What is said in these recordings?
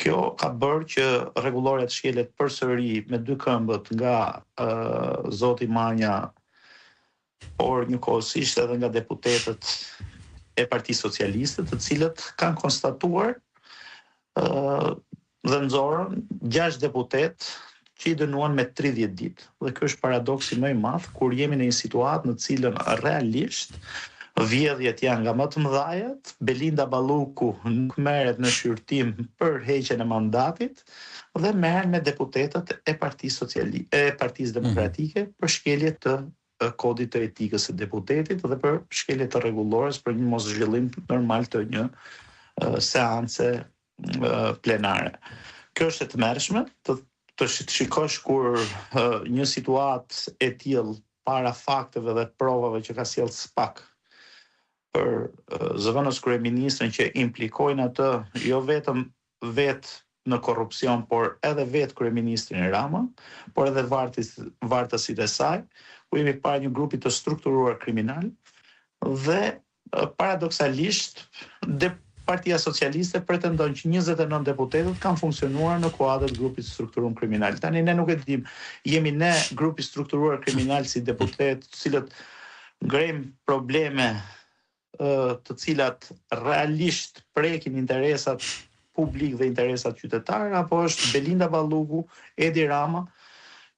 Kjo ka bërë që rregulloria të shkelet përsëri me 2 këmbët nga zoti Manja, por njëkohësisht edhe nga deputetët e Partisë Socialiste, të cilët kanë konstatuar dhe nxorën 6 deputet që i dënuan me 30 ditë. Dhe ky është paradoksi më i madh kur jemi në një situatë në cilën realisht vjedhjet janë nga më të mëdhajat, Belinda Balluku nuk merret në shqyrtim për heqjen e mandatit dhe merren me deputetët e Partisë Demokratike për shkelje të kodit të etikës së deputetit dhe për shkelje të rregullores për një moszhvillim normal të një seance plenare. Kjo është e tmerrshme të shikosh kur një situatë e tillë para fakteve dhe provave që ka sjellë SPAK për zëvendës kryeministrin që implikojnë atë jo vetëm në korrupsion, por edhe vetë kryeministrin Rama, por edhe vartësit e saj, ku jemi parë një grupi të strukturuar kriminal dhe paradoksalisht Partia Socialiste pretendon që 29 deputetët kanë funksionuar në kuadër të grupit strukturuar kriminal. Tani ne nuk e dim, jemi ne grupi strukturuar kriminal si deputet, të cilët ngrejmë probleme të cilat realisht prekin interesat publik dhe interesat qytetar, apo është Belinda Balluku, Edi Rama,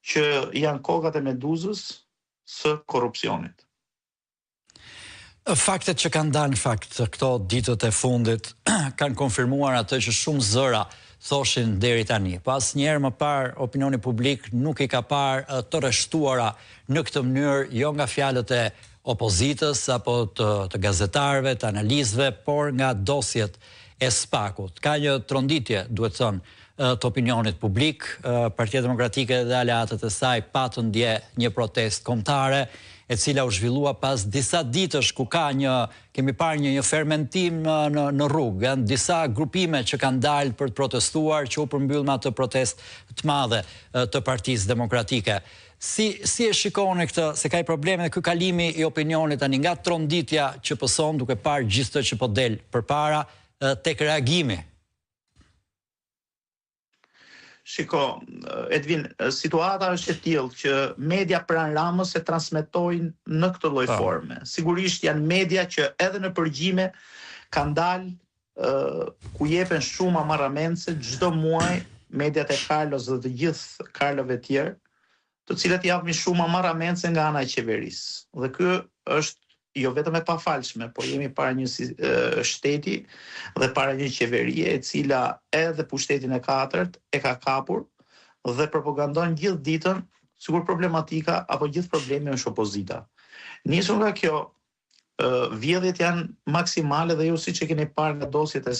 që janë kokat e meduzës së korrupsionit. Faktet që kanë dalë në fakt këto ditët e fundit kanë konfirmuar atë që shumë zëra thoshin deri tani. Pas njerë më parë opinioni publik nuk i ka parë të rreshtuara në këtë mënyrë, jo nga fjalët e opozitës apo të gazetarëve, të analistëve, por nga dosjet e SPAK-ut. Ka një tronditje, duhet thënë, të opinionit publik. Partia Demokratike dhe aleatët e saj patën dje një protestë kombëtare, e cila u zhvillua pas disa ditësh ku kemi parë një fermentim në rrugë, janë disa grupime që kanë dalë për të protestuar, që u përmbyll me atë protestë të madhe të Partisë Demokratike. Si e shikoni këtë, se ka i probleme ky kalimi i opinionit tani nga tronditja që pëson duke parë gjithë të që po del përpara tek reagimi? Shiko, Edvin, situata është e tillë që media pranë Ramës e transmetojnë në këtë lloj forme. Sigurisht janë media që edhe në përgjime kanë dalë ku jepen shumë amarramense çdo muaj, mediat e Carlos dhe të gjithë Carlove tjerë, të cilat japin shumë amarramense nga ana e qeverisë. Dhe ky është jo vetëm e pafalshme, po jemi para një shteti dhe para një qeverie e cila edhe pushtetin e 4 e ka kapur dhe propagandon gjithë ditën sikur problematika apo gjithë problemi është opozita. Nisur nga kjo, vjedhjet janë maksimale dhe ju siç e keni parë nga dosjet e